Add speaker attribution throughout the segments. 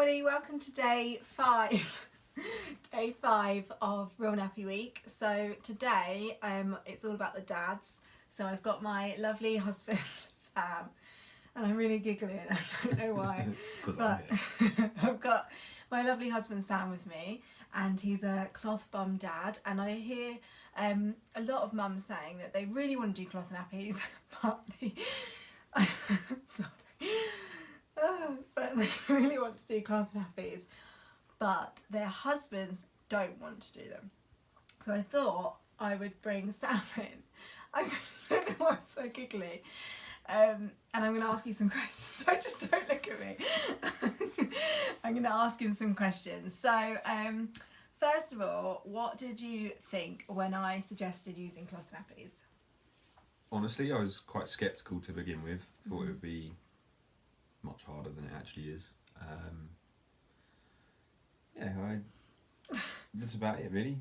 Speaker 1: everybody, welcome to day 5 day 5 of Real Nappy Week. So today it's all about the dads. So I've got my lovely husband Sam, and I'm really giggling, I don't know why. But I've got my lovely husband Sam with me, and he's a cloth bum dad, and I hear a lot of mums saying that they really want to do cloth nappies but sorry. But they really want to do cloth nappies, but their husbands don't want to do them. So I thought I would bring Sam in. I really don't know why I'm so giggly. And I'm going to ask you some questions. Don't look at me. I'm going to ask him some questions. So first of all, what did you think when I suggested using cloth nappies?
Speaker 2: Honestly, I was quite sceptical to begin with. Thought it would be much harder than it actually is. That's about it really.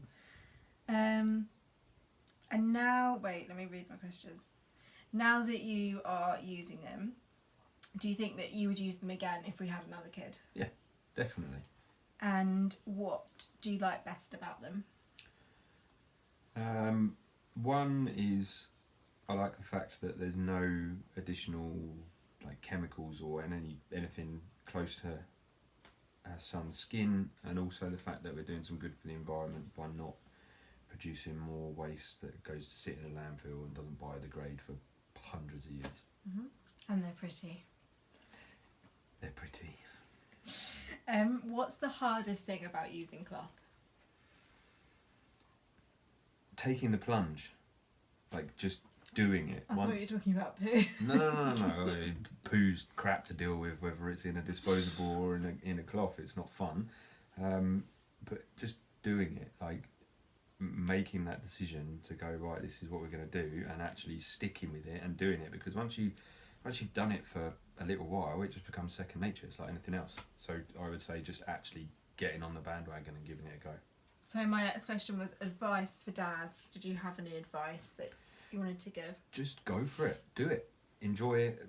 Speaker 1: And now, wait, let me read my questions. Now that you are using them, do you think that you would use them again if we had another kid?
Speaker 2: Yeah, definitely.
Speaker 1: And what do you like best about them?
Speaker 2: One is I like the fact that there's no additional chemicals or anything close to our son's skin, and also the fact that we're doing some good for the environment by not producing more waste that goes to sit in a landfill and doesn't biodegrade for hundreds of years.
Speaker 1: And they're pretty.
Speaker 2: They're pretty.
Speaker 1: What's the hardest thing about using cloth?
Speaker 2: Taking the plunge, just doing it.
Speaker 1: I thought you were talking about poo.
Speaker 2: No. Poo's crap to deal with, whether it's in a disposable or in a cloth. It's not fun. But just doing it, making that decision to go, right, this is what we're going to do, and actually sticking with it and doing it, because once you've done it for a little while, it just becomes second nature. It's like anything else. So I would say just actually getting on the bandwagon and giving it a go.
Speaker 1: So my next question was advice for dads. Did you have any advice that you wanted to give?
Speaker 2: Just go for it. Do it. Enjoy it.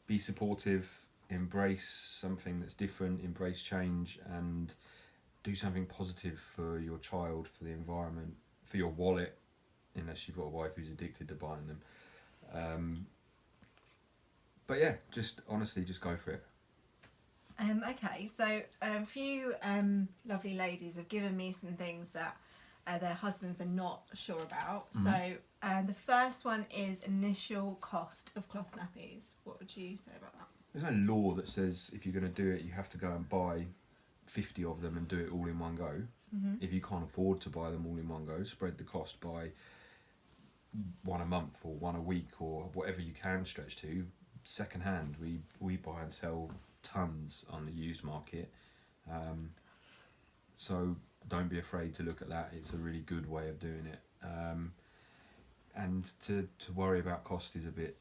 Speaker 2: Be supportive. Embrace something that's different. Embrace change, and do something positive for your child, for the environment, for your wallet, unless you've got a wife who's addicted to buying them. But yeah, just honestly, just go for it.
Speaker 1: Okay, so a few lovely ladies have given me some things that their husbands are not sure about. So the first one is initial cost of cloth nappies. What would you say about that?
Speaker 2: There's no law that says if you're going to do it, you have to go and buy 50 of them and do it all in one go. If you can't afford to buy them all in one go, spread the cost by one a month or one a week or whatever you can stretch to. Second hand, we buy and sell tons on the used market, so don't be afraid to look at that. It's a really good way of doing it, and to worry about cost is a bit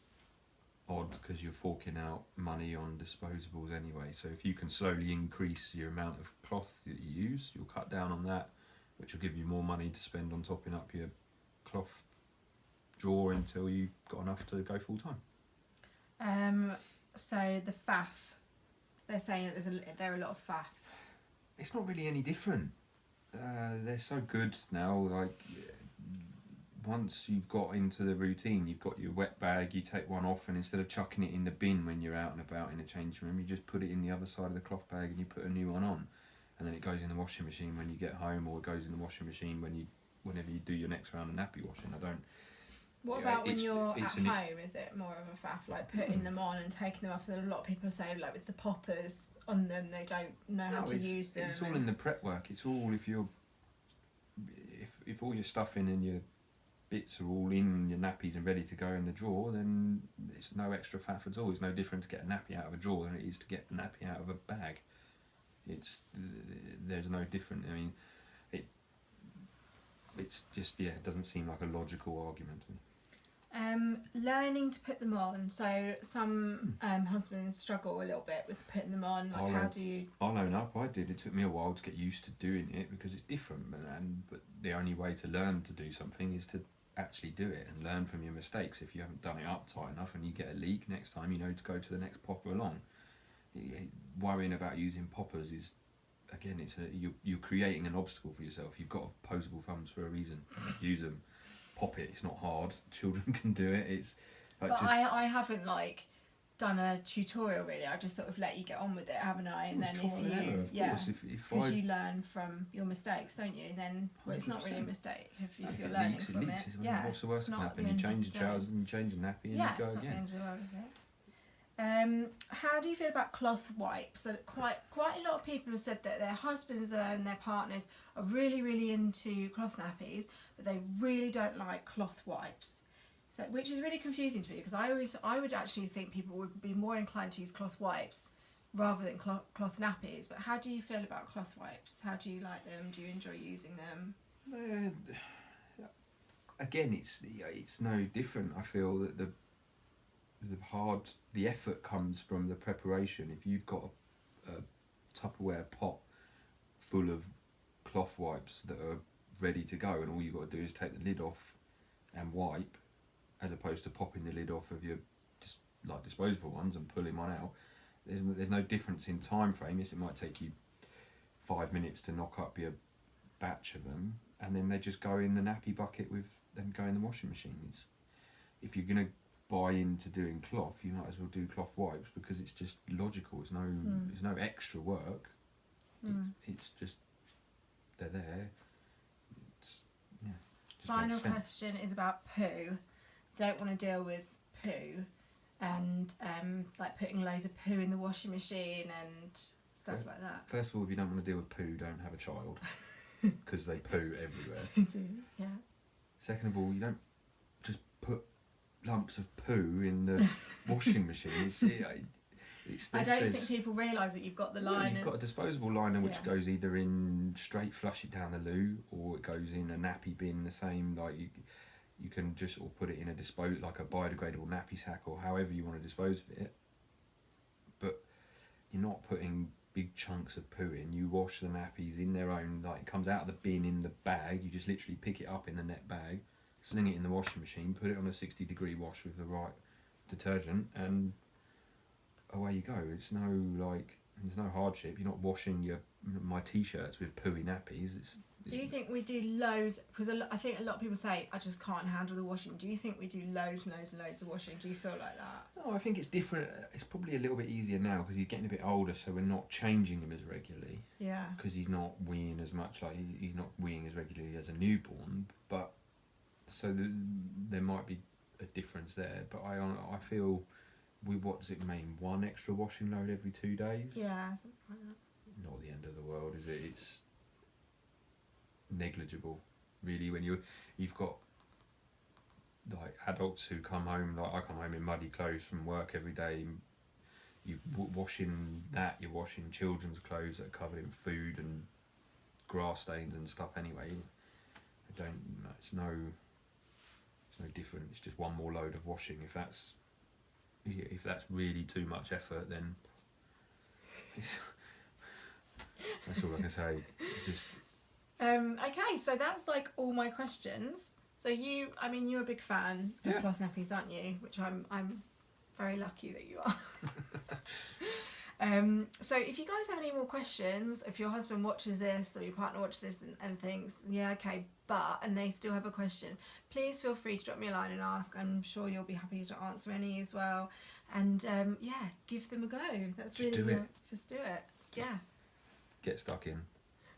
Speaker 2: odd because you're forking out money on disposables anyway. So if you can slowly increase your amount of cloth that you use, you'll cut down on that, which will give you more money to spend on topping up your cloth drawer until you've got enough to go full time.
Speaker 1: So the faff, they're saying that there are a lot of faff.
Speaker 2: It's not really any different. They're so good now. Once you've got into the routine, you've got your wet bag, you take one off, and instead of chucking it in the bin when you're out and about in a change room, you just put it in the other side of the cloth bag and you put a new one on, and then it goes in the washing machine when you get home, or it goes in the washing machine whenever you do your next round of nappy washing.
Speaker 1: What about when you're at home? Is it more of a faff, putting them on and taking them off? A lot of people say, with the poppers on them, they don't know how to use them.
Speaker 2: It's all in the prep work. It's all if all your stuffing and your bits are all in your nappies and ready to go in the drawer, then it's no extra faff at all. It's no different to get a nappy out of a drawer than it is to get a nappy out of a bag. There's no different. I mean, it's just, it doesn't seem like a logical argument to me.
Speaker 1: Learning to put them on. So some husbands struggle a little bit with putting them on. How do you?
Speaker 2: I'll own up. I did. It took me a while to get used to doing it because it's different. But the only way to learn to do something is to actually do it and learn from your mistakes. If you haven't done it up tight enough and you get a leak, next time you know to go to the next popper along. worrying about using poppers is, again, you're creating an obstacle for yourself. You've got opposable thumbs for a reason. Use them. Pop it. It's not hard. Children can do it. It's like
Speaker 1: But I haven't done a tutorial really. I just sort of let you get on with it, haven't I? And then if you learn from your mistakes, don't you? And then it's not really a mistake if you're learning from it. Yeah,
Speaker 2: what's the worst that can happen? You change the trousers and change the nappy, and you go
Speaker 1: it's not
Speaker 2: again.
Speaker 1: the end of the world, is it? How do you feel about cloth wipes? So quite a lot of people have said that their husbands and their partners are really into cloth nappies, but they really don't like cloth wipes. So, which is really confusing to me, because I would actually think people would be more inclined to use cloth wipes rather than cloth nappies. But how do you feel about cloth wipes? How do you like them? Do you enjoy using them?
Speaker 2: Again, it's no different. I feel that the effort comes from the preparation. If you've got a Tupperware pot full of cloth wipes that are ready to go, and all you've got to do is take the lid off and wipe, as opposed to popping the lid off of your just like disposable ones and pulling one out, there's no difference in time frame. Yes, it might take you 5 minutes to knock up your batch of them, and then they just go in the nappy bucket with them go in the washing machine. If you're going to buy into doing cloth, you might as well do cloth wipes, because it's just logical. It's no extra work. It's just they're there.
Speaker 1: Final question is about poo. Don't want to deal with poo and putting loads of poo in the washing machine and stuff like that.
Speaker 2: First of all, if you don't want to deal with poo, don't have a child, because they poo everywhere.
Speaker 1: They do, yeah.
Speaker 2: Second of all, you don't just put lumps of poo in the washing machine.
Speaker 1: I don't think people realise that you've got the liner.
Speaker 2: You've got a disposable liner which goes either in straight, flush it down the loo, or it goes in a nappy bin. The same, you can just put it in a like a biodegradable nappy sack, or however you want to dispose of it. But you're not putting big chunks of poo in. You wash the nappies in their own, it comes out of the bin in the bag. You just literally pick it up in the net bag, sling it in the washing machine, put it on a 60-degree wash with the right detergent, and away you go. It's there's no hardship. You're not washing my t-shirts with pooey nappies.
Speaker 1: Do you think we do loads? Because I think a lot of people say, I just can't handle the washing. Do you think we do loads of washing? Do you feel like that?
Speaker 2: No, I think it's different. It's probably a little bit easier now because he's getting a bit older, so we're not changing him as regularly.
Speaker 1: Yeah.
Speaker 2: Because he's not weeing as much. He's not weeing as regularly as a newborn. But so there might be a difference there. But I feel what does it mean? 1 extra washing load every 2 days?
Speaker 1: Yeah, something like that.
Speaker 2: Not the end of the world, is it? It's negligible, really, when you've got adults who come home. I come home in muddy clothes from work every day. You're washing children's clothes that are covered in food and grass stains and stuff anyway. It's no different. It's just one more load of washing. If that's really too much effort, then that's all I can say.
Speaker 1: Okay, so that's all my questions. So you're a big fan of cloth nappies, aren't you? Which I'm very lucky that you are. So if you guys have any more questions, if your husband watches this or your partner watches this and thinks, and they still have a question, please feel free to drop me a line and ask. I'm sure you'll be happy to answer any as well. And give them a go. Just do it. Yeah.
Speaker 2: Get stuck in.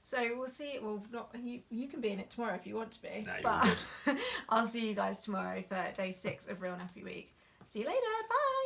Speaker 1: So we'll see. Well, not you can be in it tomorrow if you want to be.
Speaker 2: No,
Speaker 1: but I'll see you guys tomorrow for day 6 of Real Nappy Week. See you later. Bye.